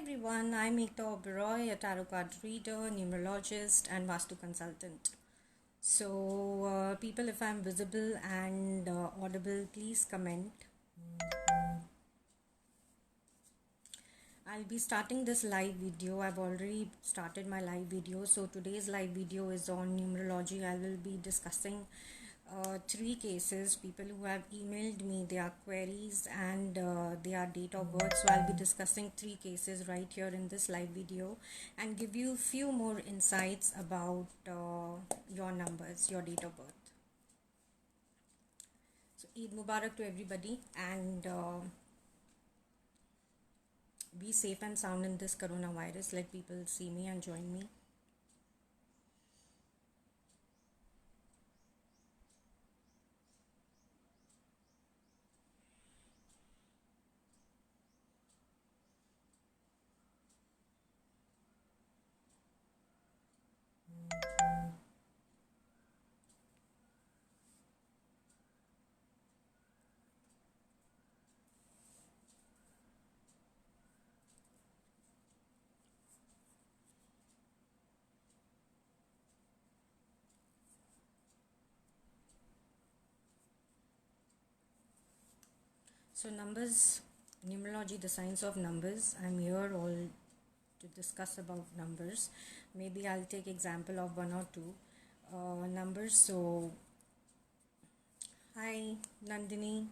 everyone, I'm Ekta Oberoi, a tarot card reader, numerologist, and Vastu consultant. People, if I'm visible and audible, please comment. I'll be starting this live video. I've already started my live video. So, today's live video is on numerology. I will be discussing three cases, people who have emailed me their queries and their date of birth. So I'll be discussing three cases right here in this live video and give you few more insights about your numbers, your date of birth. So Eid Mubarak to everybody, and be safe and sound in this coronavirus. Let people see me and join me. So numbers, numerology, the science of numbers. I'm here all to discuss about numbers. Maybe I'll take example of one or two numbers. So, hi Nandini.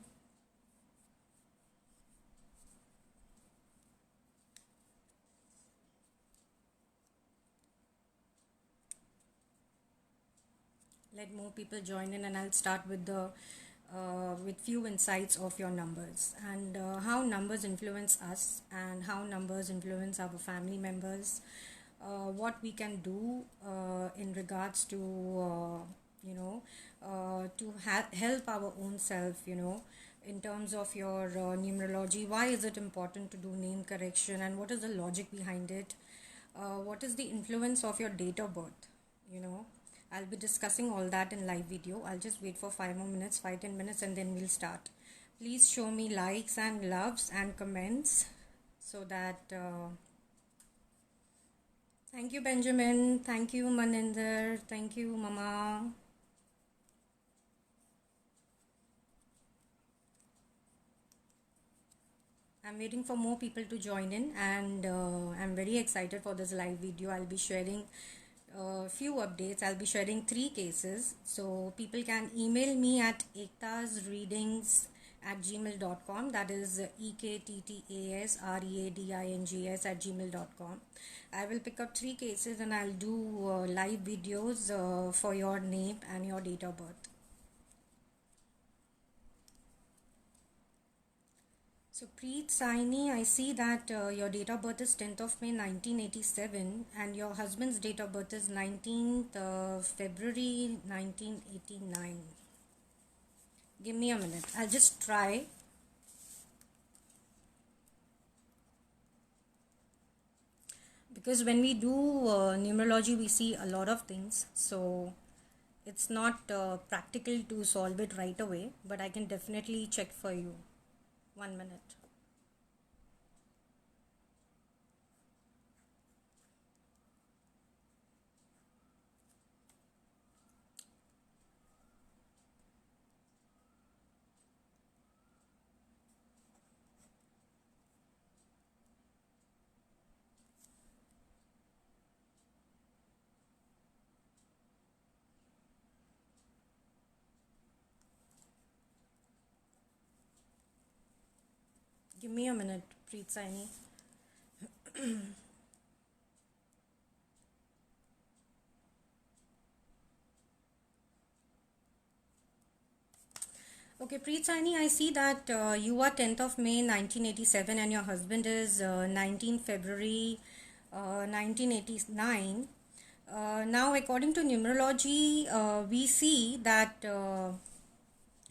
Let more people join in, and I'll start with the with few insights of your numbers and how numbers influence us and how numbers influence our family members. What we can do in regards to help our own self. In terms of your numerology, why is it important to do name correction, and what is the logic behind it? What is the influence of your date of birth? you know I'll be discussing all that in live video. I'll just wait for 5 more minutes, 5-10 minutes, and then we'll start. Please show me likes and loves and comments so that thank you Benjamin, thank you Maninder, thank you Mama. I'm waiting for more people to join in, and I'm very excited for this live video. I'll be sharing few updates. I'll be sharing three cases, so people can email me at ektasreadings@gmail.com. That is ektattasreadings@gmail.com. I will pick up three cases and I'll do live videos for your name and your date of birth. So Preet Saini, I see that your date of birth is 10th of May 1987 and your husband's date of birth is 19th February 1989. Give me a minute. I'll just try. Because when we do numerology, we see a lot of things. So it's not practical to solve it right away, but I can definitely check for you. 1 minute. Give me a minute, Preet Saini. Okay, Preet Saini, I see that you are 10th of May 1987 and your husband is 19th February 1989. Now, according to numerology, we see that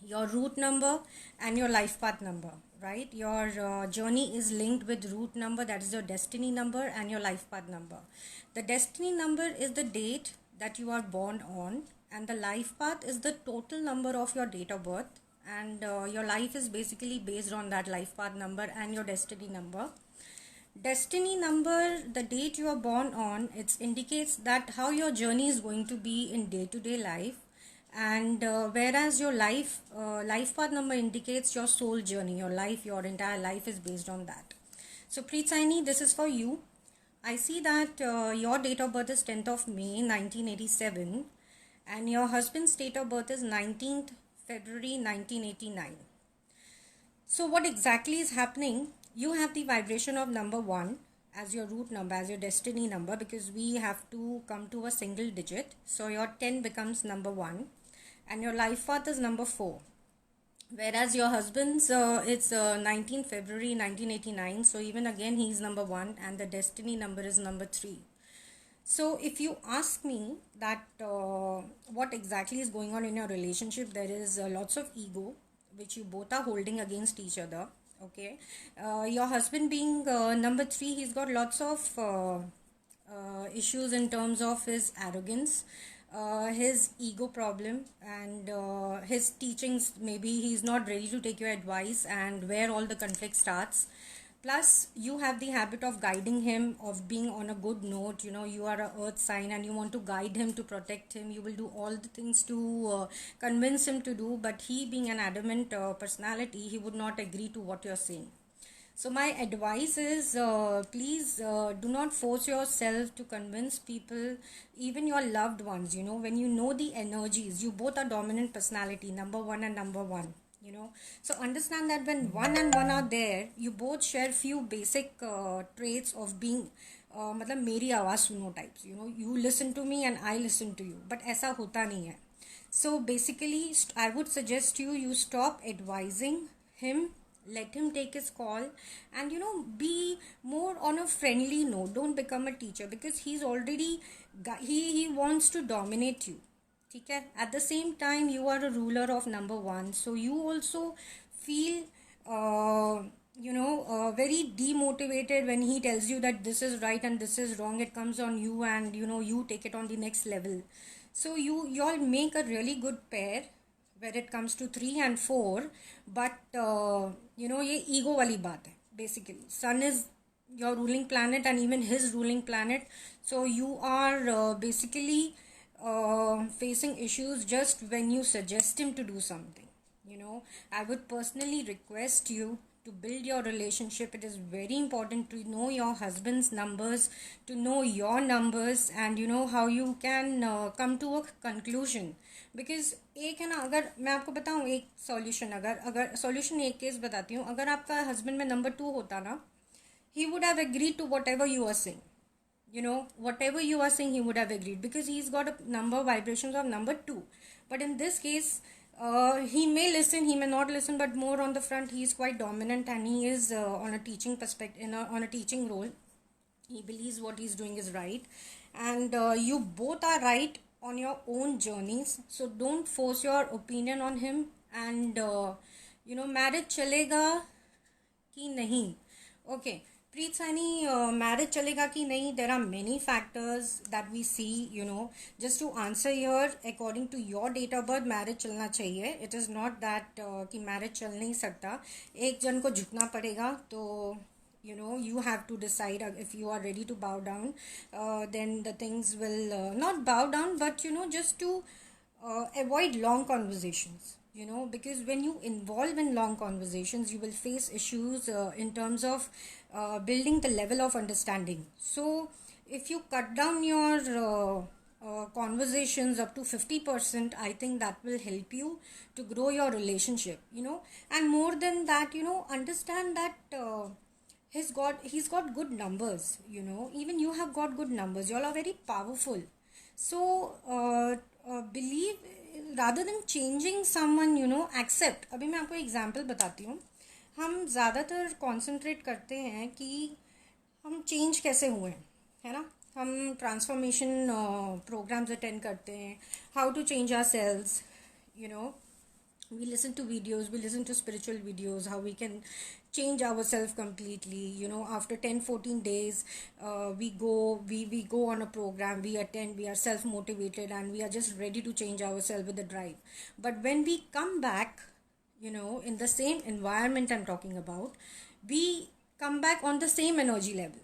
your root number and your life path number, right? Your journey is linked with root number, that is your destiny number, and your life path number. The destiny number is the date that you are born on, and the life path is the total number of your date of birth, and your life is basically based on that life path number and your destiny number. Destiny number, the date you are born on, it indicates that how your journey is going to be in day-to-day life, and whereas your life path number indicates your soul journey, your life, your entire life is based on that. So Preet Saini, this is for you. I see that your date of birth is 10th of May 1987, and your husband's date of birth is 19th February 1989. So what exactly is happening? You have the vibration of number 1 as your root number, as your destiny number, because we have to come to a single digit. So your 10 becomes number 1 and your life path is number 4. Whereas your husband's it's 19 February 1989. So even again he's number 1 and the destiny number is number 3. So if you ask me that what exactly is going on in your relationship, there is lots of ego which you both are holding against each other. Okay, your husband being number 3, he's got lots of issues in terms of his arrogance, his ego problem, and his teachings. Maybe he's not ready to take your advice, and where all the conflict starts. Plus you have the habit of guiding him, of being on a good note. You are a earth sign and you want to guide him, to protect him. You will do all the things to convince him to do, but he being an adamant personality, he would not agree to what you're saying. So my advice is, please do not force yourself to convince people, even your loved ones. When you know the energies, you both are dominant personality, number 1 and number 1. So understand that when 1 and 1 are there, you both share few basic traits of being मतलब मेरी आवाज़ सुनो types. You listen to me and I listen to you, but ऐसा होता नहीं है. So basically I would suggest you stop advising him, let him take his call, and be more on a friendly note. Don't become a teacher, because he's already he wants to dominate you. Okay? At the same time, you are a ruler of number 1, so you also feel very demotivated when he tells you that this is right and this is wrong. It comes on you, and you take it on the next level. So y'all make a really good pair where it comes to 3 and 4. But ये ego wali baat hai. Basically, sun is your ruling planet and even his ruling planet. So you are basically facing issues just when you suggest him to do something. I would personally request you to build your relationship. It is very important to know your husband's numbers, to know your numbers, and how you can come to a conclusion. Because एक है ना, अगर मैं आपको बताऊँ एक solution, अगर solution एक केस बताती हूँ. अगर आपका हस्बैंड में नंबर 2 होता ना, he would have agreed to whatever you are saying. Whatever you are saying, he would have agreed, because he's got a number vibrations of number 2. But in this case, he may listen, he may not listen, but more on the front, he is quite dominant, and he is on a teaching perspective, on a teaching role. He believes what he's doing is right, and you both are right on your own journeys. So don't force your opinion on him. And marriage chalega कि नहीं. Okay, Preet Saini, marriage chalega ki nahi, there are many factors that we see. Just to answer here, according to your date of birth, marriage chalna chahiye. It is not that कि marriage चल नहीं सकता. एक जन को झुकना पड़ेगा. तो you have to decide if you are ready to bow down. Then the things will not bow down, but just to avoid long conversations. Because when you involve in long conversations, you will face issues in terms of building the level of understanding. So if you cut down your conversations up to 50%, I think that will help you to grow your relationship. And more than that, understand that he's got good numbers. Even you have got good numbers. You all are very powerful. So believe, rather than changing someone, accept. अभी मैं आपको example बताती हूँ. हम ज़्यादातर concentrate करते हैं कि हम चेंज कैसे हुए हैं, है ना. हम ट्रांसफॉर्मेशन प्रोग्राम्स अटेंड करते हैं, how to change our cells. We listen to videos, we listen to spiritual videos, how we can change ourselves completely. After 10-14 days, we go on a program, we attend, we are self-motivated, and we are just ready to change ourselves with the drive. But when we come back, in the same environment I'm talking about, we come back on the same energy level.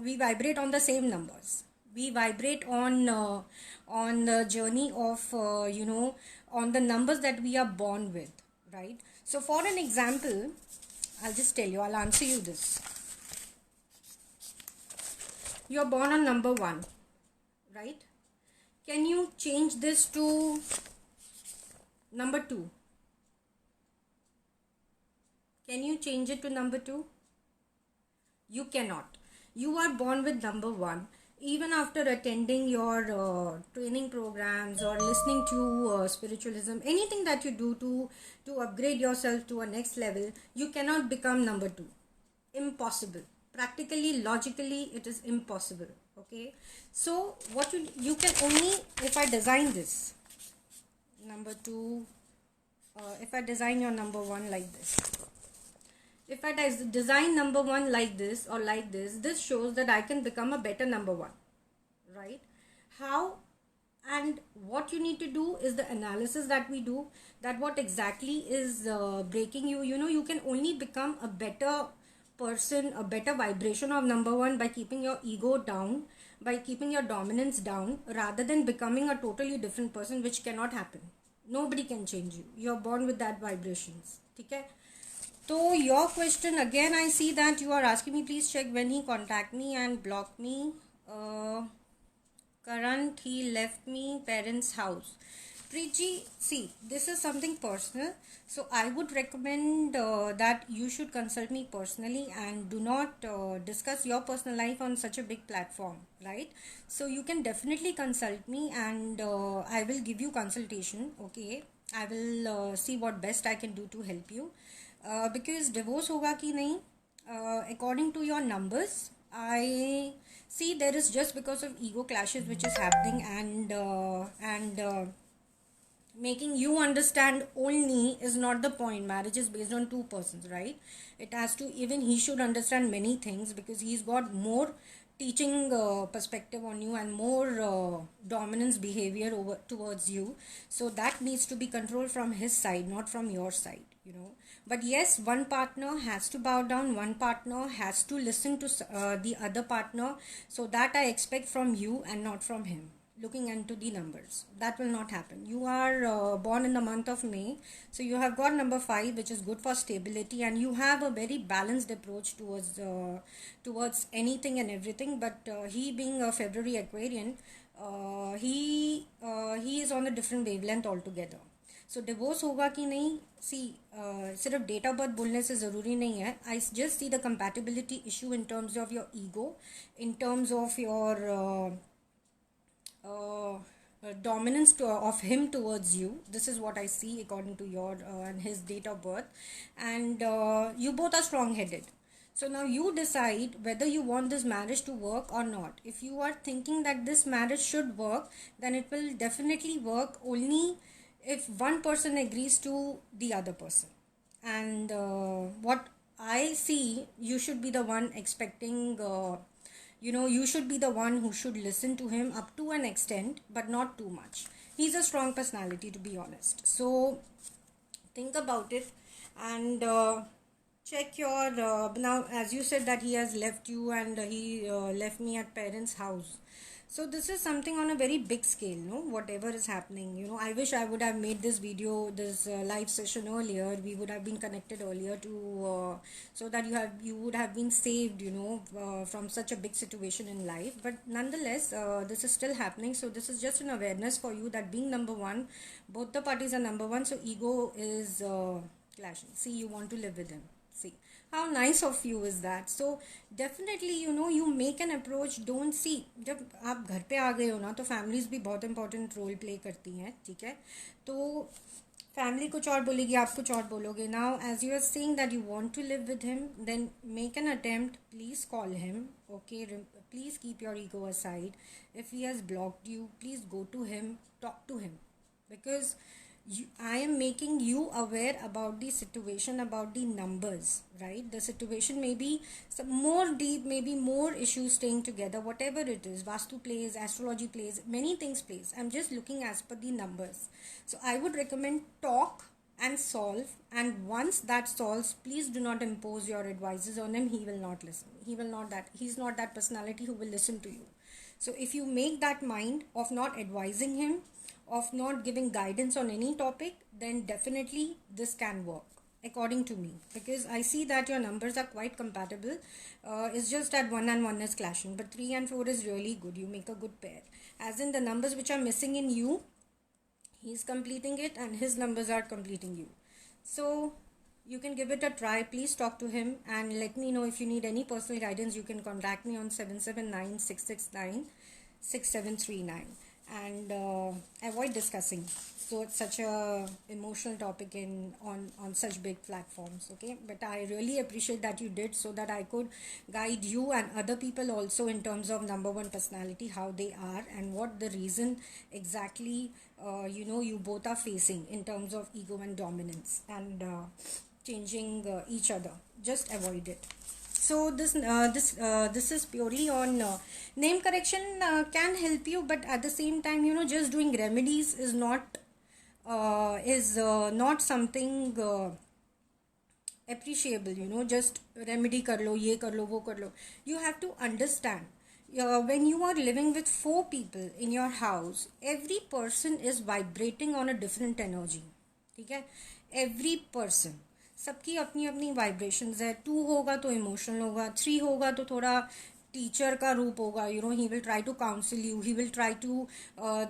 We vibrate on the same numbers. We vibrate on the journey of on the numbers that we are born with, right? So for an example, I'll just tell you, I'll answer you this. You're born on number 1, right? Can you change this to number 2? Can you change it to number 2? You cannot. You are born with number 1. Even after attending your training programs or listening to spiritualism, anything that you do to upgrade yourself to a next level, you cannot become number 2. Impossible. Practically, logically, it is impossible. Okay. So what you can only, if I design this number 2, if I design your number 1 like this. If I design number 1 like this or like this shows that I can become a better number 1, right? How and what you need to do is the analysis that we do, that what exactly is breaking you. You can only become a better person, a better vibration of number 1 by keeping your ego down, by keeping your dominance down, rather than becoming a totally different person, which cannot happen. Nobody can change you. You're born with that vibrations. Okay? So your question again, I see that you are asking me, please check when he contact me and block me. Current, he left me parents' house. Preetji, see, this is something personal. So I would recommend that you should consult me personally and do not discuss your personal life on such a big platform, right? So you can definitely consult me and I will give you consultation, okay? I will see what best I can do to help you. Because divorce होगा कि नहीं, according to your numbers, I see there is just because of ego clashes which is happening and making you understand only is not the point. Marriage is based on 2 persons, right? It has to, even he should understand many things because he's got more teaching perspective on you and more dominance behavior towards you. So that needs to be controlled from his side, not from your side, But yes, one partner has to bow down, one partner has to listen to the other partner. So that I expect from you and not from him. Looking into the numbers, that will not happen. You are born in the month of May, so you have got number 5, which is good for stability, and you have a very balanced approach towards anything and everything. But he being a February Aquarian, he is on a different wavelength altogether. So divorce होगा कि नहीं, see, सिर्फ date of birth बोलने से ज़रूरी नहीं है. I just see the compatibility issue in terms of your ego, in terms of your dominance of him towards you. This is what I see according to your and his date of birth, and you both are strong-headed. So now you decide whether you want this marriage to work or not. If you are thinking that this marriage should work, then it will definitely work only if one person agrees to the other person. And what I see, you should be the one expecting you should be the one who should listen to him up to an extent, but not too much. He's a strong personality, to be honest. So think about it and check your now, as you said that he has left you and he left me at parents' house. So this is something on a very big scale, whatever is happening. I wish I would have made this video, this live session earlier. We would have been connected earlier to so that you would have been saved, from such a big situation in life. But nonetheless, this is still happening. So this is just an awareness for you that being number 1, both the parties are number 1. So ego is clashing. See, you want to live with him. See, how nice of you is that. So definitely, you make an approach. Don't see, जब आप घर पे आ गए हो ना, तो families भी बहुत important role play करती हैं, ठीक है? तो family कुछ और बोलेगी, आप कुछ और बोलोगे. Now, as you are saying that you want to live with him, then make an attempt. Please call him, okay? Please keep your ego aside. If he has blocked you, please go to him, talk to him, because I am making you aware about the situation, about the numbers, right? The situation may be some more deep, maybe more issues staying together, whatever it is. Vastu plays, astrology plays, many things plays. I'm just looking as per the numbers. So I would recommend talk and solve. And once that solves, please do not impose your advices on him. He will not listen. He's not that personality who will listen to you. So if you make that mind of not advising him, of not giving guidance on any topic, then definitely this can work according to me, because I see that your numbers are quite compatible. It's just that 1 and 1 is clashing, but 3 and 4 is really good. You make a good pair, as in the numbers which are missing in you, he's completing it and his numbers are completing you. So you can give it a try. Please talk to him and let me know. If you need any personal guidance, you can contact me on 779-669-6739, and avoid discussing so it's such a emotional topic in on such big platforms. Okay, but I really appreciate that you did, so that I could guide you and other people also in terms of number one personality, how they are and what the reason exactly you both are facing in terms of ego and dominance, and changing each other. Just avoid it. So this is purely on name correction. Can help you, but at the same time, just doing remedies is not something appreciable. Just remedy kar lo, ye kar lo, wo kar lo. You have to understand, when you are living with 4 people in your house, every person is vibrating on a different energy. ठीक है, every person, सबकी अपनी अपनी vibrations है. 2 होगा तो emotional होगा, 3 होगा तो थोड़ा टीचर का रूप होगा. He will try to counsel you, he will try to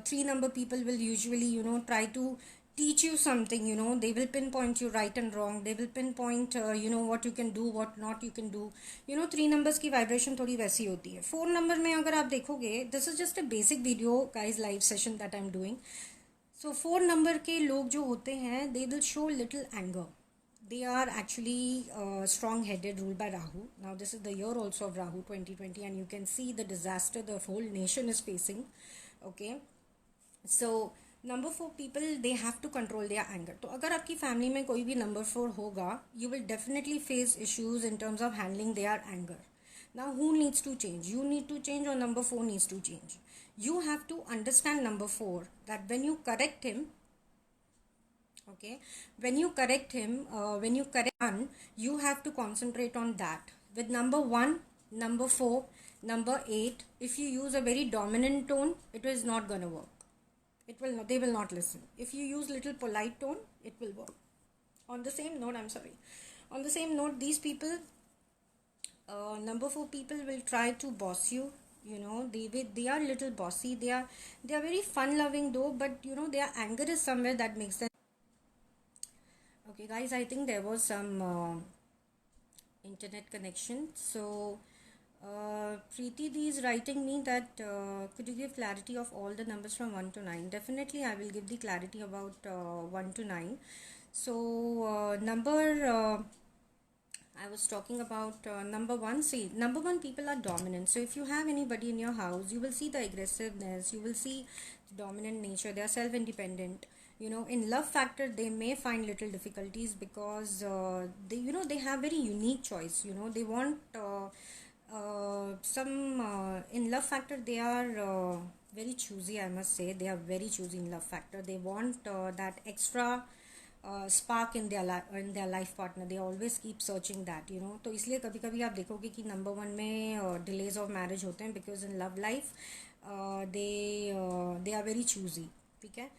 3 number people will usually try to teach you something. They will pinpoint you right and wrong. They will pinpoint what you can do, what not you can do. 3 numbers की vibration थोड़ी वैसी होती है. 4 number में अगर आप देखोगे, this is just a basic video guys, live session that I'm doing. So 4 number के लोग जो होते हैं, they will show little anger. They are actually strong headed, ruled by Rahu. Now this is the year also of Rahu 2020, and you can see the disaster the whole nation is facing. Okay, so number 4 people, they have to control their anger. तो अगर आपकी family में कोई भी number 4 होगा, you will definitely face issues in terms of handling their anger. Now who needs to change? You need to change और number 4 needs to change. You have to understand number 4, that when you correct him, okay, when you correct one, you have to concentrate on that. With number 1, number 4, number 8, if you use a very dominant tone, it is not gonna work. They will not listen. If you use little polite tone, it will work. On the same note, I'm sorry, on the same note, these people, number 4 people will try to boss you. They are little bossy. They are very fun loving though, but their anger is somewhere that makes them. Okay guys, I think there was some internet connection. So Preeti D is writing me that could you give clarity of all the numbers from 1 to 9? Definitely I will give the clarity about 1 to 9. So I was talking about number 1. See, number 1 people are dominant. So if you have anybody in your house, you will see the aggressiveness, you will see the dominant nature. They are self-independent. In love factor, they may find little difficulties because they have very unique choice. They want in love factor, they are very choosy. I must say, they are very choosy in love factor. They want that extra spark in their life partner. They always keep searching that. तो इसलिए कभी कभी आप देखोगे कि number 1 में delays of marriage होते हैं, because in love life they are very choosy. ठीक है.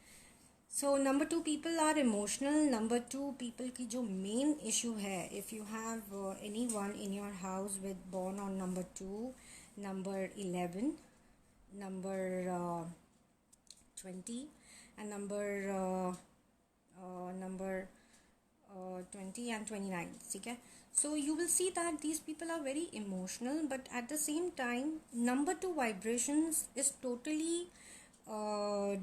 So number 2 people are emotional. Number 2 people की जो main issue है, if you have anyone in your house with born on number 2, number 11, number 20, and number 20 and 29. Okay, so you will see that these people are very emotional, but at the same time, number 2 vibrations is totally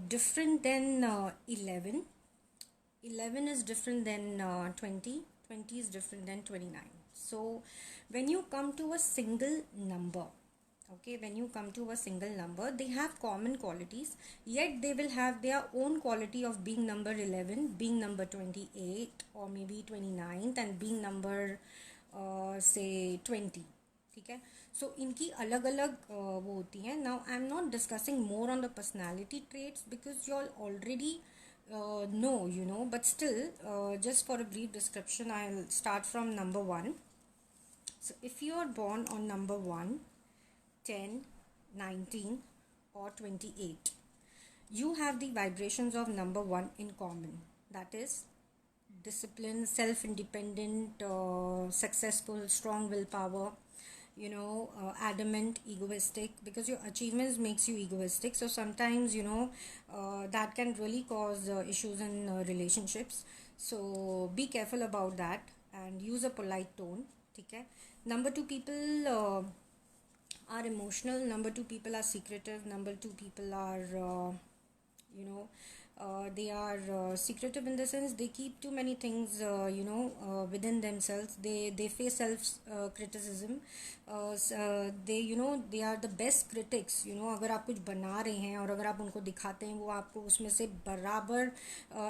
different than 11. 11 is different than 20. 20 is different than 29. So when you come to a single number, okay, when you come to a single number, they have common qualities, yet they will have their own quality of being number 11, being number 28, or maybe 29th, and being number say 20. ठीक है. So इनकी अलग अलग वो होती हैं. Now I'm not discussing more on the personality traits, because you all already No, but still, just for a brief description, I'll start from number one. So, if you are born on number 1, 10, 19, or 28, you have the vibrations of number 1 in common. That is discipline, self independent, successful, strong willpower, adamant, egoistic, because your achievements makes you egoistic. So sometimes that can really cause issues in relationships. So be careful about that and use a polite tone. Okay. Number 2 people are emotional. Number 2 people are secretive. Number 2 people are you know they are secretive in the sense they keep too many things within themselves. They face self criticism. They they are the best critics. अगर आप कुछ बना रहे हैं और अगर आप उनको दिखाते हैं, वो आपको उसमें से बराबर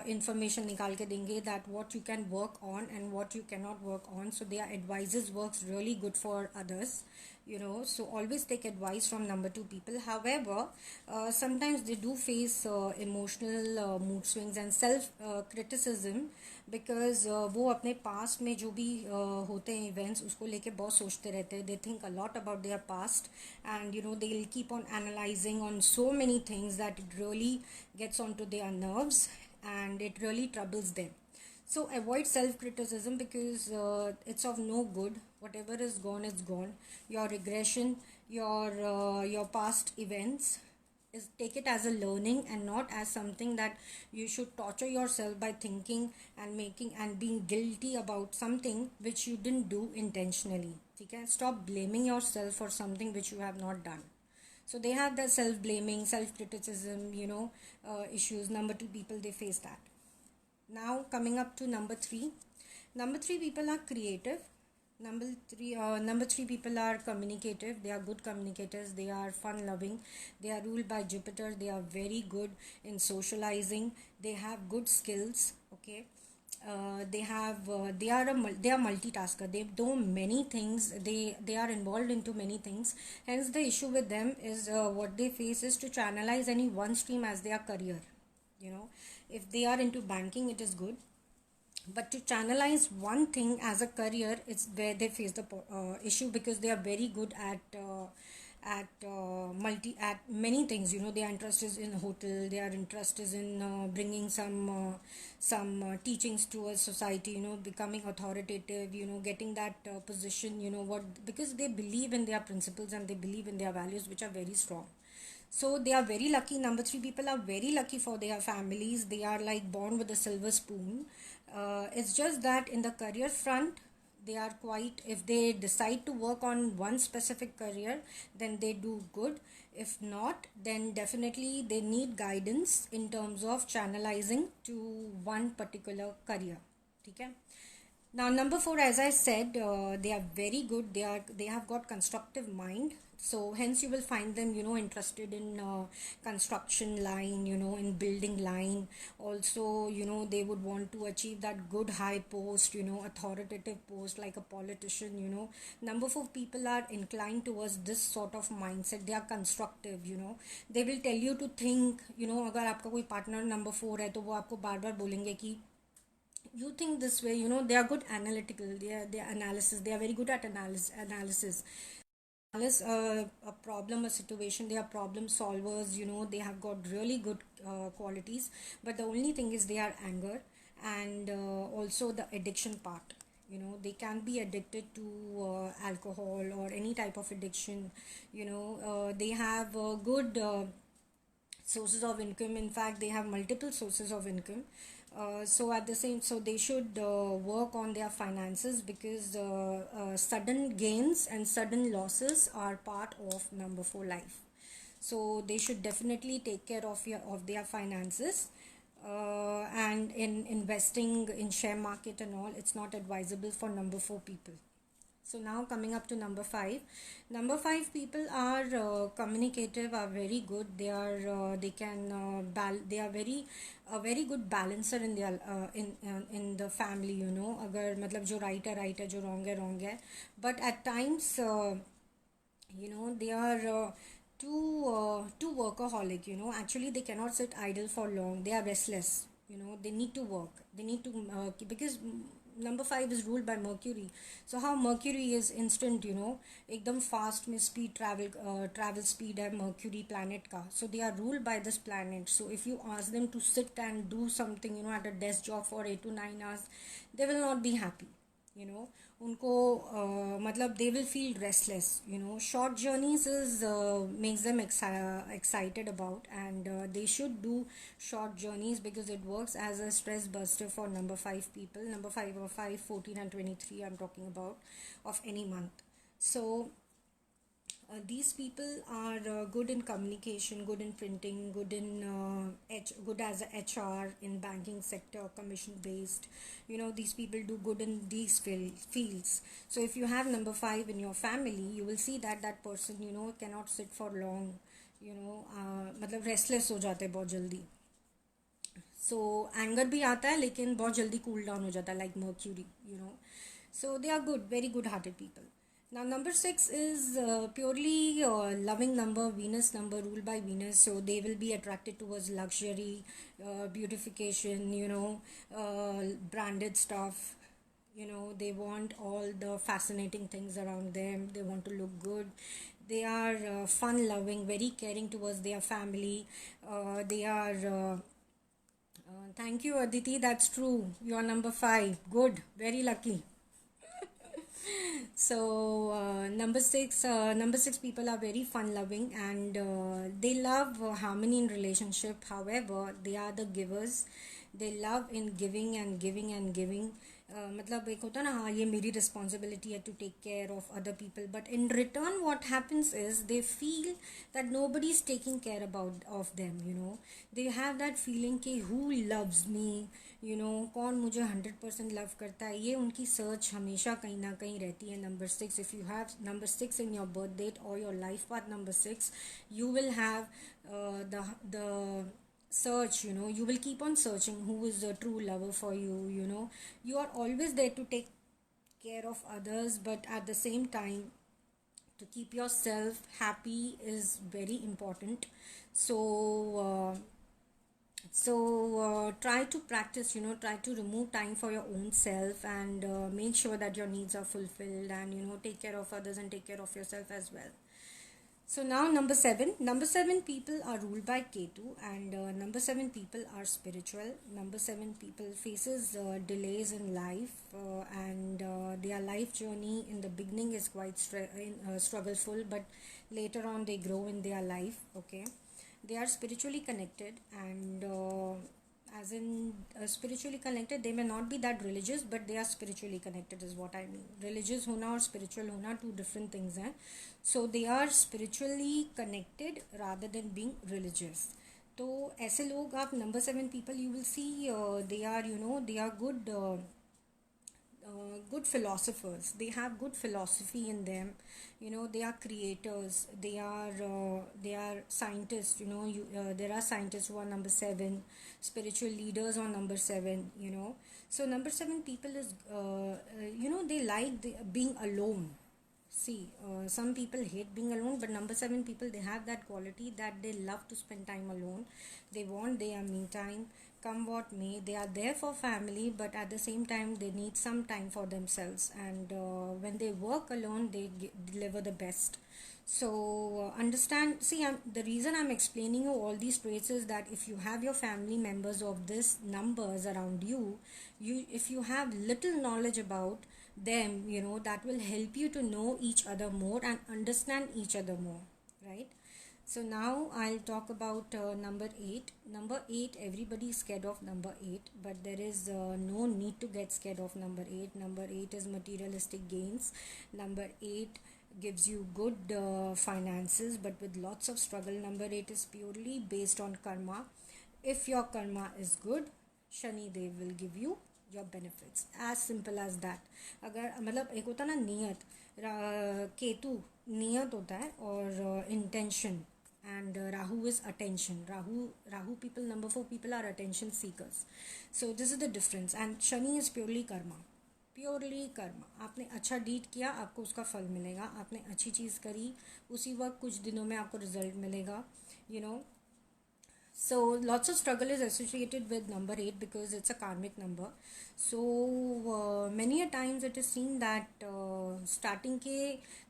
information निकाल के देंगे that what you can work on and what you cannot work on. So their advices works really good for others. So always take advice from number 2 people. However, sometimes they do face emotional mood swings and self criticism, because वो अपने past में जो भी होते हैं events, उसको लेके बहुत सोचते रहते हैं. They think a lot about their past, and they'll keep on analyzing on so many things that it really gets onto their nerves and it really troubles them. So avoid self-criticism, because it's of no good. Whatever is gone is gone. Your regression, your past events, is take it as a learning and not as something that you should torture yourself by thinking and making and being guilty about something which you didn't do intentionally. Okay? Stop blaming yourself for something which you have not done. So they have the self-blaming, self-criticism, issues. Number 2 people, they face that. Now coming up to number 3. Number 3 people are creative. Number three people are communicative. They are good communicators. They are fun loving. They are ruled by Jupiter. They are very good in socializing. They have good skills. Okay. They are multitasker. They do many things. They are involved into many things. Hence the issue with them is what they face is to channelize any one stream as their career. If they are into banking, it is good, but to channelize one thing as a career, it's where they face the issue, because they are very good at many things. They are interested in hotel, they are interested in bringing some teachings to a society, becoming authoritative, getting that position, because they believe in their principles and they believe in their values, which are very strong. So they are very lucky. Number 3 people are very lucky for their families. They are like born with a silver spoon. It's just that in the career front, they are quite, if they decide to work on one specific career, then they do good. If not, then definitely they need guidance in terms of channelizing to one particular career. Okay? Now number 4, as I said, they are very good. They have got constructive mind. So hence you will find them interested in construction line, in building line. Also they would want to achieve that good high post, authoritative post like a politician. Number 4 people are inclined towards this sort of mindset. They are constructive. They will tell you to think. अगर आपका कोई partner number 4 है, तो वो आपको बार बार बोलेंगे कि you think this way. They are good analytical. They are analysis. They are very good at analysis. A problem, a situation. They are problem solvers. They have got really good qualities. But the only thing is they are anger, and also the addiction part. They can be addicted to alcohol or any type of addiction. They have good sources of income. In fact, they have multiple sources of income. So they should work on their finances, because sudden gains and sudden losses are part of number 4 life. So they should definitely take care of their finances, and in investing in share market and all, it's not advisable for number 4 people. So now coming up to number 5. Number 5 people are communicative, are very good. They are they are a very good balancer in their in the family. अगर मतलब जो right है, जो wrong है wrong है. But at times they are too workaholic. Actually they cannot sit idle for long. They are restless. they need to work, they need to because number 5 is ruled by Mercury. So how Mercury is instant, एकदम fast में speed travel speed है Mercury planet का. So they are ruled by this planet. So if you ask them to sit and do something, at a desk job for 8 to 9 hours, they will not be happy. उनको मतलब they will feel restless. Short journeys is makes them excited about, and they should do short journeys because it works as a stress buster for number 5 people. Number 5 or 5, 14 and 23 I'm talking about, of any month. So these people are good in communication, good in printing, good in good as a HR in banking sector, commission based. These people do good in these fields. So if you have number 5 in your family, you will see that that person cannot sit for long. मतलब restless हो जाते हैं बहुत जल्दी. सो anger भी आता है लेकिन बहुत जल्दी कूल डाउन हो जाता है, like mercury. So they are good, very good hearted people. Now number 6 is purely loving number, Venus number, ruled by Venus. So they will be attracted towards luxury, beautification, branded stuff. They want all the fascinating things around them. They want to look good. They are fun loving, very caring towards their family. They are thank you, Aditi, that's true. You are number 5. Good, very lucky. So number 6 people are very fun loving, and they love harmony in relationship. However, they are the givers. They love in giving and giving and giving. मतलब एक होता ना, हाँ ये मेरी responsibility है to take care of other people, but in return what happens is they feel that nobody is taking care of them. They have that feeling कि who loves me, कौन मुझे 100% लव करता है. ये उनकी सर्च हमेशा कहीं ना कहीं रहती है. Number 6, if you have number 6 in your birth date or your life path number 6, you will have the search. You will keep on searching who is the true lover for you. You are always there to take care of others, but at the same time to keep yourself happy is very important. So try to practice, try to remove time for your own self, and make sure that your needs are fulfilled, and take care of others and take care of yourself as well. So now number 7 people are ruled by Ketu, and number 7 people are spiritual. Number 7 people faces delays in life, and their life journey in the beginning is quite struggleful, but later on they grow in their life. Okay, they are spiritually connected, and as in spiritually connected, they may not be that religious, but they are spiritually connected is what I mean. Religious hona or spiritual hona, two different things हैं. So they are spiritually connected rather than being religious. तो ऐसे लोग आप number 7 people you will see they are they are good philosophers. They have good philosophy in them. They are creators. They are scientists. There are scientists who are number 7. Spiritual leaders are number 7. So number 7 people is they like being alone. See, some people hate being alone, but number 7 people, they have that quality that they love to spend time alone. They want their me time, come what may. They are there for family, but at the same time they need some time for themselves, and when they work alone they deliver the best. So understand, see, the reason I'm explaining you all these traits is that if you have your family members of this numbers around you, if you have little knowledge about them, that will help you to know each other more and understand each other more, right? So now I'll talk about number 8. Number 8, everybody is scared of number 8, but there is no need to get scared of number 8. Number 8 is materialistic gains. Number 8 gives you good finances, but with lots of struggle. Number 8 is purely based on karma. If your karma is good, Shani Dev will give you your benefits. As simple as that. अगर मतलब एक होता ना नियत, केतु नियत होता है और intention, and Rahu is attention. Rahu people, number 4 people are attention seekers. So this is the difference. And Shani is purely karma. Purely Karma. आपने अच्छा डीड किया, आपको उसका फल मिलेगा. आपने अच्छी चीज़ करी, उसी वक्त कुछ दिनों में आपको रिजल्ट मिलेगा. So lots of struggle is associated with number 8 because it's a karmic number. So many a times it is seen that starting के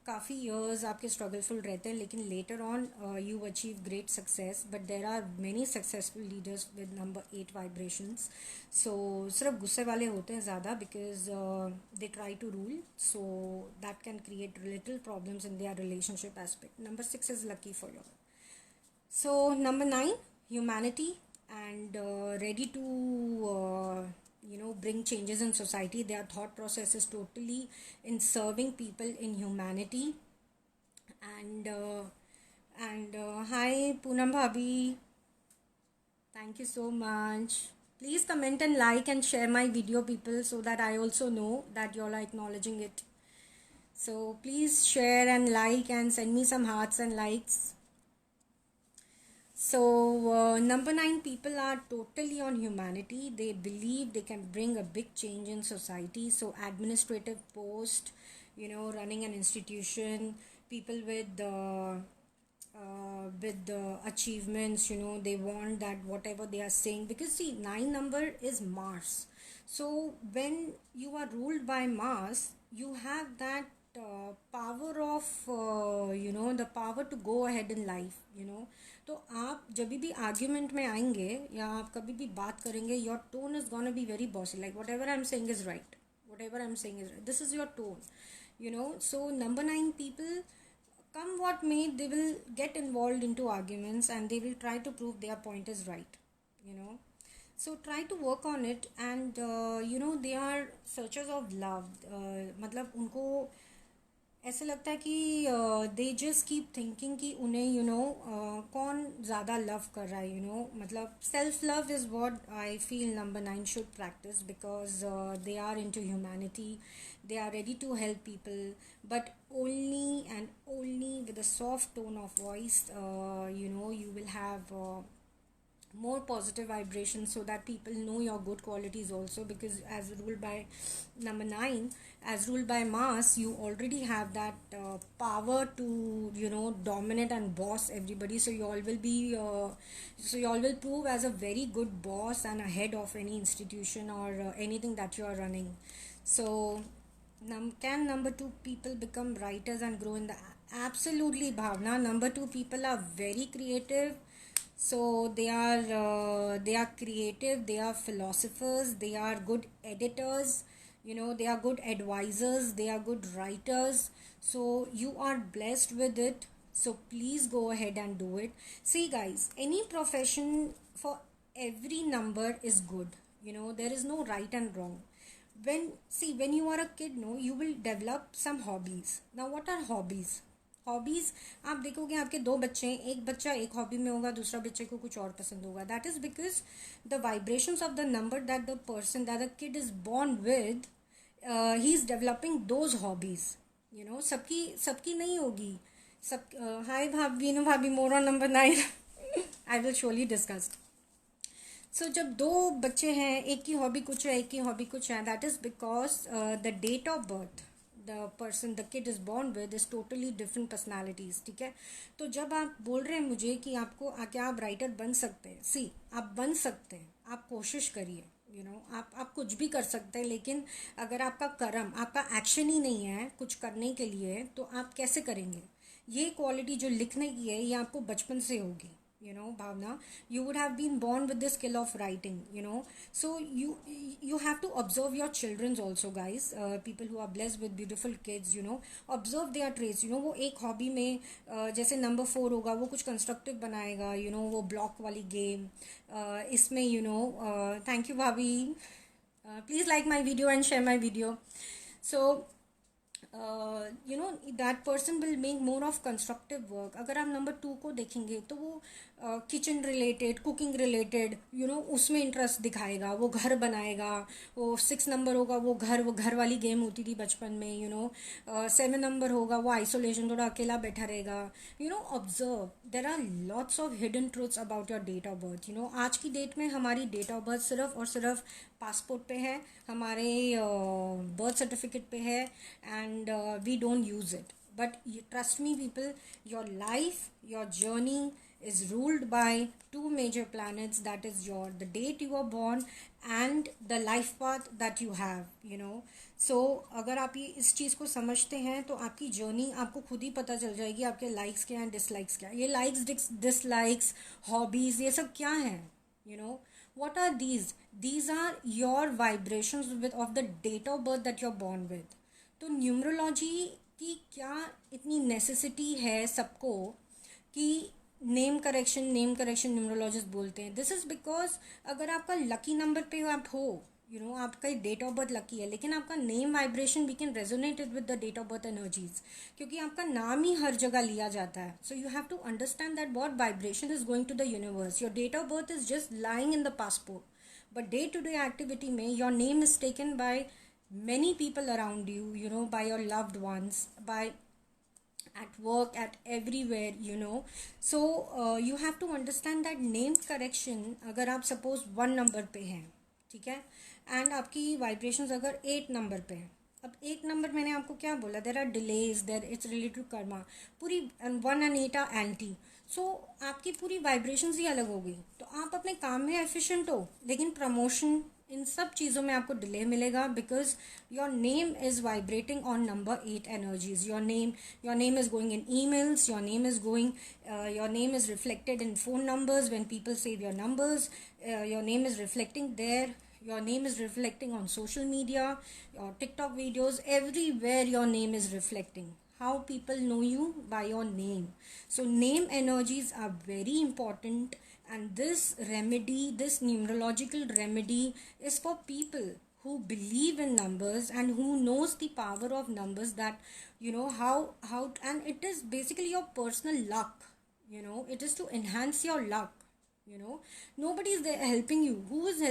काफ़ी years आपके struggleful रहते हैं, लेकिन later on you achieve great success. But there are many successful leaders with number 8 vibrations. So सिर्फ गुस्से वाले होते हैं ज़्यादा because they try to rule, so that can create little problems in their relationship aspect. Number 6 is lucky for you. So number 9, humanity, and ready to bring changes in society. Their thought process is totally in serving people in humanity. And hi Poonam Bhabhi, thank you so much. Please comment and like and share my video, people, so that I also know that you all are acknowledging it. So please share and like and send me some hearts and likes. So number 9, people are totally on humanity. They believe they can bring a big change in society. So administrative post, running an institution, people with the achievements, they want that whatever they are saying, because see, 9 number is Mars. So when you are ruled by Mars, you have that power of the power to go ahead in life. तो आप जब भी argument में आएंगे या आप कभी भी बात करेंगे, your tone is gonna be very bossy, like what ever I am saying is right, what ever I am saying is right, this is your tone. So number 9 people, come what may, they will get involved into arguments and they will try to prove their point is right. So try to work on it. And they are searchers of love. मतलब उनको ऐसे लगता है कि they just keep thinking कि उन्हें कौन ज़्यादा लव कर रहा है. मतलब self love is what I feel number 9 should practise, because they are into humanity, they are ready to help people, but only and only with a soft tone of voice. You will have more positive vibrations, so that people know your good qualities also, because as ruled by number 9, as ruled by Mars, you already have that power to dominate and boss everybody. So you all will be so you all will prove as a very good boss and a head of any institution or anything that you are running. So can number 2 people become writers and grow in the absolutely, Bhavna. Number 2 people are very creative. So they are creative, they are philosophers, they are good editors, they are good advisors, they are good writers. So you are blessed with it, so please go ahead and do it. See guys, any profession for every number is good. There is no right and wrong. When you are a kid, you will develop some hobbies. Now what are hobbies? Hobbies आप देखोगे, आपके 2 बच्चे हैं, एक बच्चा एक hobby में होगा, दूसरा बच्चे को कुछ और पसंद होगा. That is because the vibrations of the number that the person, that the kid is born with, he is developing those hobbies. सबकी नहीं होगी. हाय भाभी more on number 9. I will surely discuss. So जब 2 बच्चे हैं, एक की हॉबी कुछ है, एक की हॉबी कुछ है, that is because the date of birth the kid is born with is totally different personalities. ठीक है. तो जब आप बोल रहे हैं मुझे कि आपको क्या आप राइटर बन सकते हैं, आप बन सकते हैं, आप कोशिश करिए. आप कुछ भी कर सकते हैं, लेकिन अगर आपका कर्म, आपका एक्शन ही नहीं है कुछ करने के लिए, तो आप कैसे करेंगे? ये क्वालिटी जो लिखने की है, ये आपको बचपन से होगी. Bhavna, you would have been born with the skill of writing. So you have to observe your children also, guys. People who are blessed with beautiful kids, observe their traits. वो एक हॉबी में जैसे number 4 होगा, वो कुछ constructive बनाएगा, वो block वाली गेम. इसमें थैंक यू भाभी, please like my video and share my video. So that person will make more of constructive work. अगर आप नंबर 2 को देखेंगे तो वो किचन रिलेटेड, कुकिंग रिलेटेड, उसमें इंटरेस्ट दिखाएगा, वो घर बनाएगा. वो 6 नंबर होगा, वो घर वाली गेम होती थी बचपन में. 7 नंबर होगा, वो आइसोलेशन, थोड़ा अकेला बैठा रहेगा. Observe, there are lots of hidden truths about your date of birth. आज की डेट में हमारी डेट ऑफ बर्थ सिर्फ और सिर्फ पासपोर्ट पे है, हमारे बर्थ सर्टिफिकेट पे है, and we don't use it. But trust me people, your life, your journey is ruled by two major planets, that is your the date you are born and the life path that you have, you know. So अगर आप ये इस चीज़ को समझते हैं तो आपकी journey आपको खुद ही पता चल जाएगी, आपके लाइक्स क्या हैं, डिसलाइक्स क्या हैं. ये लाइक्स डिसलाइक्स हॉबीज़ ये सब क्या हैं, you know. What are these are your vibrations with of the date of birth that you're born with. तो न्यूमरोलॉजी की क्या इतनी नेसेसिटी है सबको कि नेम करेक्शन न्यूमरोलॉजिस्ट बोलते हैं. दिस इज़ बिकॉज अगर आपका लकी नंबर पे आप हो, यू नो, आपका डेट ऑफ बर्थ लकी है, लेकिन आपका name vibration we can resonate with the date of birth energies, क्योंकि आपका नाम ही हर जगह लिया जाता है. So you have to understand that what vibration is going to the universe. Your date of birth is just lying in the passport, but day to day activity में your name is taken by many people around you, you know, by your loved ones, by at work, at everywhere, you know. So you have to understand that name correction, अगर आप suppose 1 number पे हैं, ठीक है, and आपकी vibrations अगर 8 number पे हैं. अब 1 नंबर मैंने आपको क्या बोला, there are delays, there it's related to karma, पूरी 1 and 8 आर एंटी. सो आपकी पूरी वाइब्रेशंस ही अलग हो गई. तो आप अपने काम में एफिशिएंट हो, लेकिन प्रमोशन इन सब चीज़ों में आपको डिले मिलेगा, because your name is vibrating on number 8 energies. Your name is going in emails, your name is reflected in phone numbers when people save your numbers, your name is reflecting there, your name is reflecting on social media, your TikTok videos, everywhere your name is reflecting. How people know you? By your name. So name energies are very important, and this remedy, this numerological remedy, is for people who believe in numbers and who knows the power of numbers, that you know how and it is basically your personal luck, you know. It is to enhance your luck, you know. Nobody is there helping you. Who is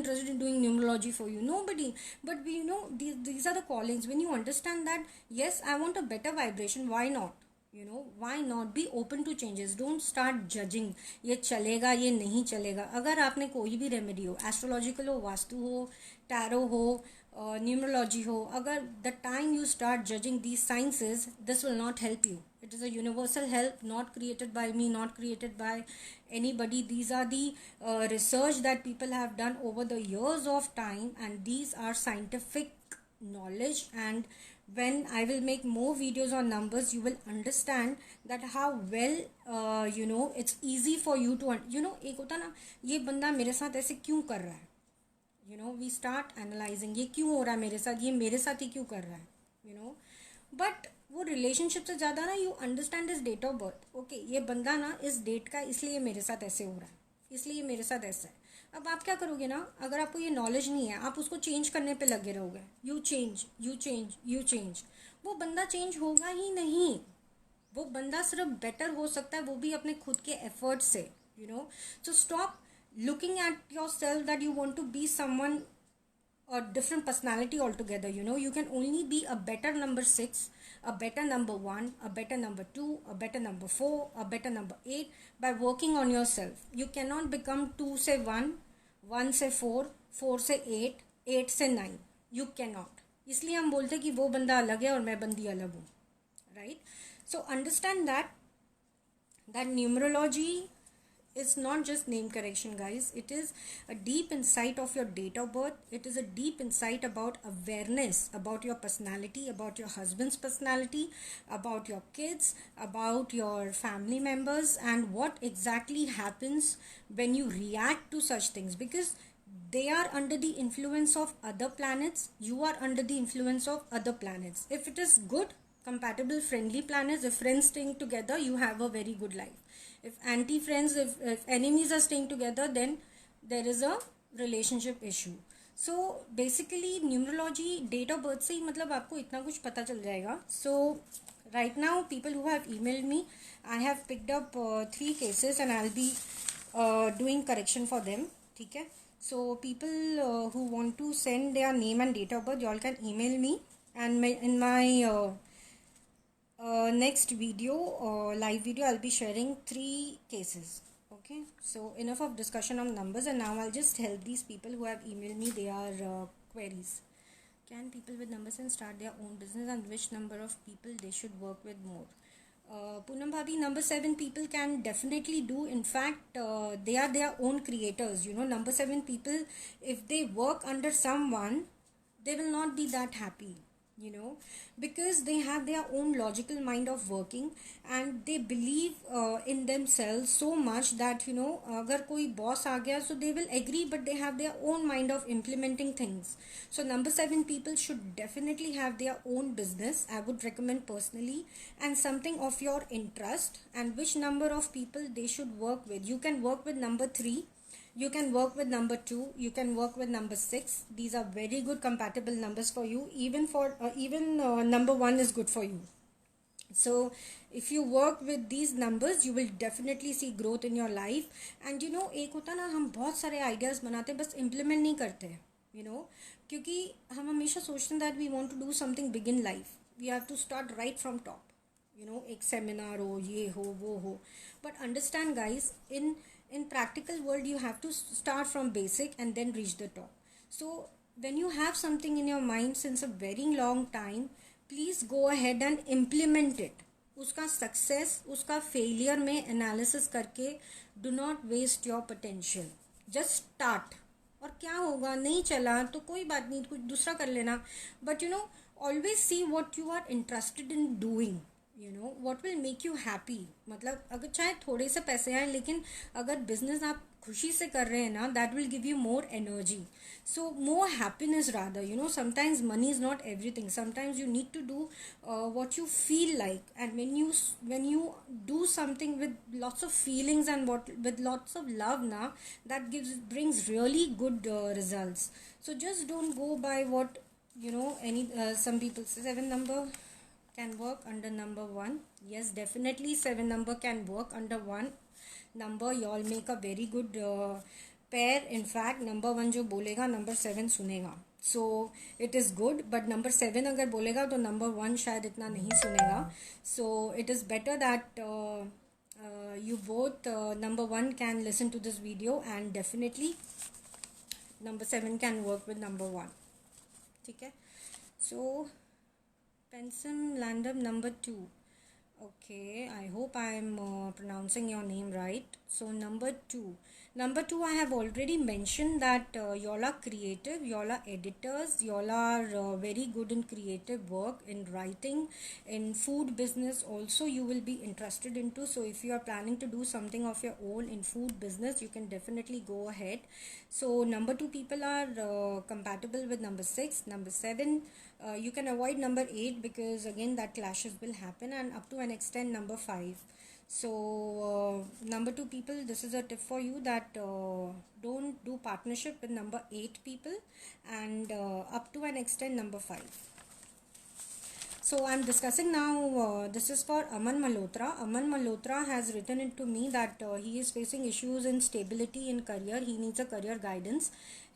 interested in doing numerology for you? Nobody. But we, you know, these are the callings. When you understand that, yes, I want a better vibration, why not, you know, why not be open to changes. Don't start judging, ये चलेगा ये नहीं चलेगा. अगर आपने कोई भी remedy हो, एस्ट्रोलॉजिकल हो, वास्तु हो, टैरो हो, न्यूमरोलॉजी हो, अगर the time you start judging these sciences, this will not help you. It is a universal help, not created by me, not created by anybody. These are the research that people have done over the years of time, and these are scientific knowledge. And when I will make more videos on numbers, you will understand that how well you know, it's easy for you to you know. एक होता ना, ये बंदा मेरे साथ ऐसे क्यों कर रहा है, you know, we start analyzing, ये क्यों हो रहा है मेरे साथ, ये मेरे साथ ही क्यों कर रहा है, you know. बट वो रिलेशनशिप से ज़्यादा ना, you understand this date of birth. Okay, ये बंदा ना इस डेट का, इसलिए मेरे साथ ऐसे हो रहा है, इसलिए मेरे साथ ऐसा है. अब आप क्या करोगे ना, अगर आपको ये नॉलेज नहीं है, आप उसको चेंज करने पे लगे रहोगे. You change, you change, you change. वो बंदा चेंज होगा ही नहीं. वो बंदा सिर्फ बेटर हो सकता है, वो भी अपने खुद के एफर्ट से, you know. So stop looking at yourself that you want to be someone, a different personality altogether, you know. You can only be a better number 6, a better number 1, a better number 2, a better number 4, a better number 8 by working on yourself. You cannot become 2 से 1, 1 से 4, 4 से 8, 8 से 9. You cannot. इसलिए हम बोलते हैं कि वो बंदा अलग है और मैं बंदी अलग हूँ, right? So understand that numerology is not just name correction, guys. It is a deep insight of your date of birth. It is a deep insight about awareness about your personality, about your husband's personality, about your kids, about your family members, and what exactly happens when you react to such things, because they are under the influence of other planets. You are under the influence of other planets. If it is good, compatible, friendly planets, if friends staying together, you have a very good life. If anti-friends, if enemies are staying together, then there is a relationship issue. So basically numerology, date of birth से ही मतलब आपको इतना कुछ पता चल जाएगा. So right now, people who have emailed me, I have picked up 3 cases and I'll be doing correction for them. ठीक है. So people who want to send their name and date of birth, you all can email me, and in my next video, live video, I'll be sharing 3 cases. Okay, so enough of discussion on numbers, and now I'll just help these people who have emailed me their queries. Can people with numbers and start their own business, and which number of people they should work with more? Poonam Bhabi, number 7 people can definitely do. In fact, they are their own creators. You know, number 7 people, if they work under someone, they will not be that happy, you know, because they have their own logical mind of working, and they believe in themselves so much that, you know, agar koi boss aa gaya, so they will agree, but they have their own mind of implementing things. So number 7 people should definitely have their own business, I would recommend personally, and something of your interest. And which number of people they should work with? You can work with number 3, you can work with number 2, you can work with number 6. These are very good compatible numbers for you. Even for number 1 is good for you. So if you work with these numbers, you will definitely see growth in your life. And you know, एक होता ना, हम बहुत सारे ideas बनाते हैं, बस implement नहीं करते हैं, you know, क्योंकि हम हमेशा सोचते हैं that we want to do something big in life, we have to start right from top, you know, एक सेमिनार हो, ये हो, वो हो. But understand guys, in practical world you have to start from basic and then reach the top. So when you have something in your mind since a very long time, please go ahead and implement it. उसका success, उसका failure में analysis करके do not waste your potential, just start. और क्या होगा, नहीं चला तो कोई बात नहीं, कुछ दूसरा कर लेना. But you know, always see what you are interested in doing, you know, what will make you happy. मतलब अगर चाहे थोड़े से पैसे आए, लेकिन अगर बिजनेस आप खुशी से कर रहे हैं ना, that will give you more energy. So more happiness rather, you know, sometimes money is not everything. Sometimes you need to do what you feel like, and when you do something with lots of feelings and with lots of love now, that brings really good results. So just don't go by what, you know, any some people say 7 number can work under number 1. Yes, definitely 7 number can work under 1 number. You all make a very good pair. In fact, number 1 जो बोलेगा number 7 सुनेगा, so it is good. But number 7 अगर बोलेगा तो number 1 शायद इतना नहीं सुनेगा. So it is better that you both number 1 can listen to this video, and definitely number 7 can work with number 1. ठीक है. So Pensum Landam number 2. Okay, I hope I am pronouncing your name right. So number 2, I have already mentioned that y'all are creative, y'all are editors, y'all are very good in creative work, in writing, in food business also you will be interested into. So if you are planning to do something of your own in food business, you can definitely go ahead. So number 2 people are compatible with number 6, number 7. You can avoid number 8 because again that clashes will happen, and up to an extent number 5. So number 2 people, this is a tip for you that don't do partnership with number 8 people, and up to an extent number 5. So I'm discussing now, this is for Aman Malhotra. Aman Malhotra has written it to me that he is facing issues in stability in career. He needs a career guidance.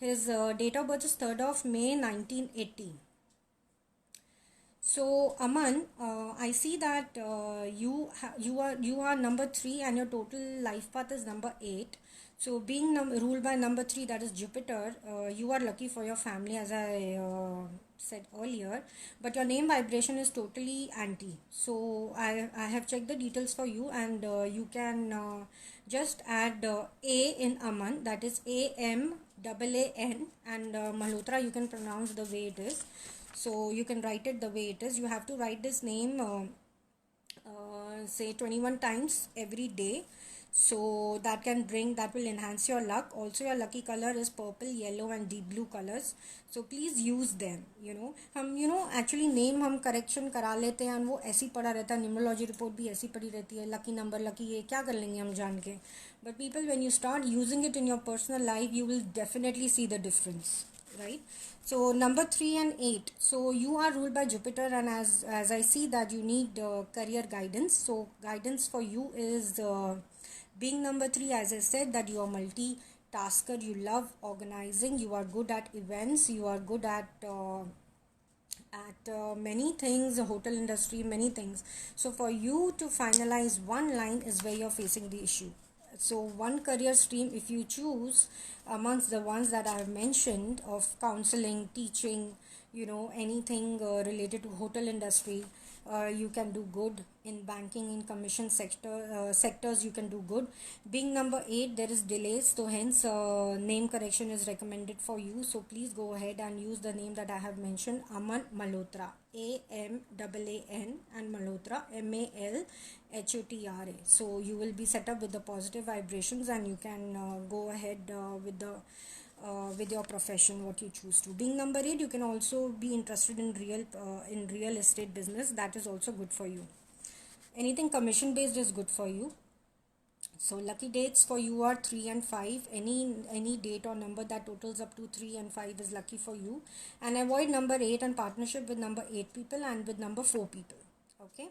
His date of birth is 3rd of May 1980. So Aman, I see that you are number 3 and your total life path is number 8. So being ruled by number 3, that is Jupiter, you are lucky for your family, as I said earlier. But your name vibration is totally anti. So I have checked the details for you, and you can just add A in Aman, that is AMAAN, and Malhotra you can pronounce the way it is. So you can write it the way it is. You have to write this name say 21 times every day. So that will enhance your luck. Also your lucky color is purple, yellow and deep blue colors. So please use them. You know, हम actually name हम correction करा लेते हैं, and वो ऐसी पड़ा रहता है. न्यूमरोलॉजी रिपोर्ट भी ऐसी पड़ी रहती है, lucky number, lucky ये क्या कर लेंगे हम जान के. But people, when you start using it in your personal life, you will definitely see the difference, right? So number 3 and 8. So you are ruled by Jupiter, and as I see that you need career guidance. So guidance for you is being number 3, as I said, that you are multi-tasker, you love organizing, you are good at events, you are good at many things, hotel industry, many things. So for you to finalize one line is where you're facing the issue. So one career stream, if you choose amongst the ones that I have mentioned of counseling, teaching, anything related to hotel industry, you can do good. In banking, in commission sectors, you can do good. Being number 8, there is delays, so hence name correction is recommended for you. So please go ahead and use the name that I have mentioned, Aman Malhotra, AMAAN, and Malhotra, MALHOTRA. So you will be set up with the positive vibrations, and you can go ahead with your profession, what you choose to. Being number 8, you can also be interested in real estate business. That is also good for you. Anything commission based is good for you. So lucky dates for you are 3 and 5. Any date or number that totals up to 3 and 5 is lucky for you. And avoid number 8 and partnership with number 8 people and with number 4 people. Okay.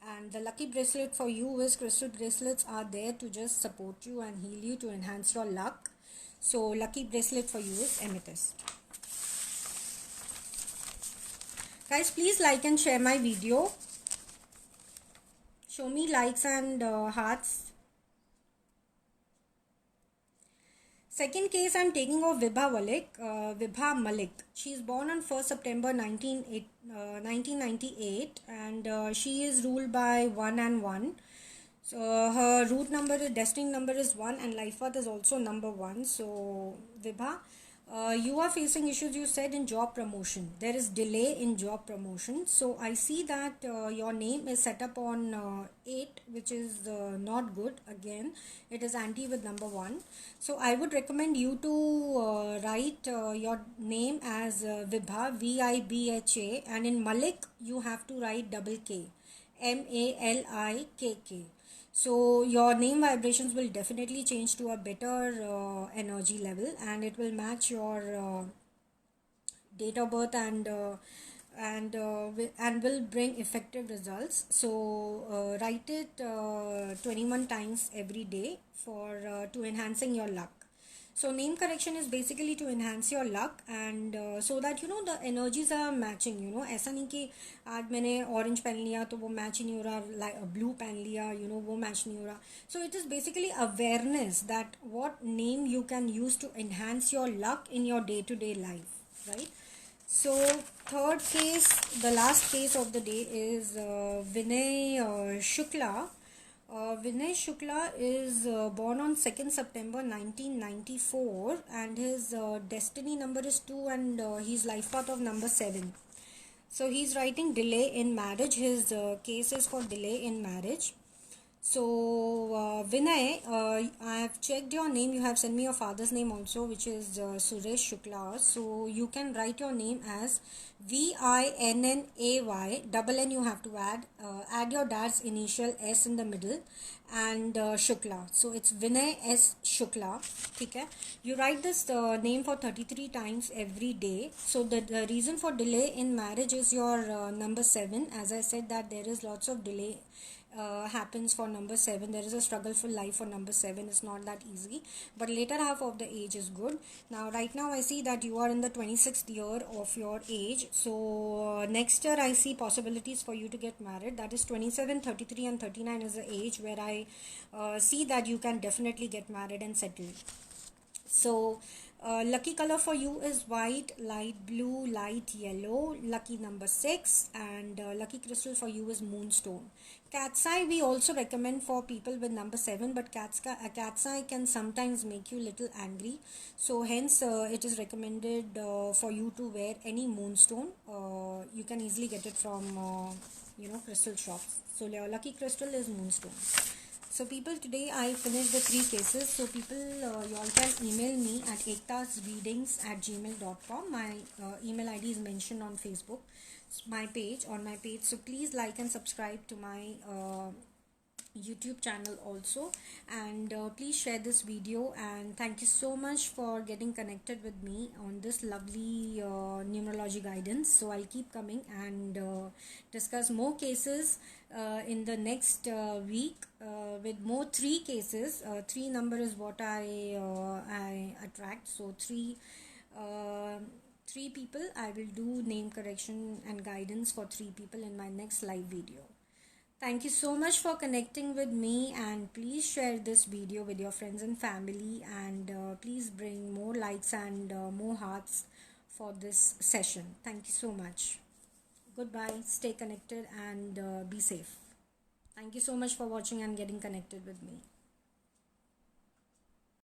And the lucky bracelet for you is, crystal bracelets are there to just support you and heal you, to enhance your luck. So lucky bracelet for you is amethyst. Guys, please like and share my video. Show me likes and hearts. Second case I'm taking of Vibha Malik. She is born on 1st September 1998, and she is ruled by 1 and 1. So her root number, destiny number is 1, and life path is also number 1. So Vibha, you are facing issues, you said, in job promotion. There is delay in job promotion. So I see that your name is set up on 8, which is not good. Again, it is anti with number 1. So I would recommend you to write your name as Vibha, Vibha, and in Malik you have to write double K, Malikk. So your name vibrations will definitely change to a better energy level, and it will match your date of birth, and will bring effective results. So write it 21 times every day for to enhancing your luck. So name correction is basically to enhance your luck, and so that the energies are matching. ऐसा नहीं कि आज मैंने orange पहन लिया तो वो match ही नहीं हो रहा, blue पहन लिया वो match नहीं हो रहा. So it is basically awareness that what name you can use to enhance your luck in your day-to-day life, right? So third case, the last case of the day, is Vinay Shukla. Vinay Shukla is born on 2nd September 1994, and his destiny number is 2, and his life path of number 7. So he's writing delay in marriage. His case is for delay in marriage. So Vinay, I have checked your name. You have sent me your father's name also, which is Suresh Shukla. So you can write your name as Vinnay, double N you have to add your dad's initial S in the middle, and Shukla. So it's Vinay S Shukla. Okay, you write this name for 33 times every day. So the reason for delay in marriage is your number 7. As I said, that there is lots of delay happens for number 7. There is a struggleful life for number 7. It's not that easy, but later half of the age is good. Now right now I see that you are in the 26th year of your age. So next year I see possibilities for you to get married. That is 27, 33 and 39 is the age where I see that you can definitely get married and settle. So lucky color for you is white, light blue, light yellow. Lucky number 6, and lucky crystal for you is moonstone. Cat's eye we also recommend for people with number 7, but cat's eye can sometimes make you little angry. So hence it is recommended for you to wear any moonstone. You can easily get it from crystal shops. So your lucky crystal is moonstone. So people, today I finished the 3 cases. So people, you all can email me at ektasreadings@gmail.com. My email ID is mentioned on Facebook, my page, on my page. So please like and subscribe to my YouTube channel also, and please share this video, and thank you so much for getting connected with me on this lovely numerology guidance. So I'll keep coming and discuss more cases in the next week with more 3 cases. 3 number is what I attract. So 3 people. I will do name correction and guidance for 3 people in my next live video. Thank you so much for connecting with me, and please share this video with your friends and family, and please bring more likes and more hearts for this session. Thank you so much. Goodbye, stay connected, and be safe. Thank you so much for watching and getting connected with me.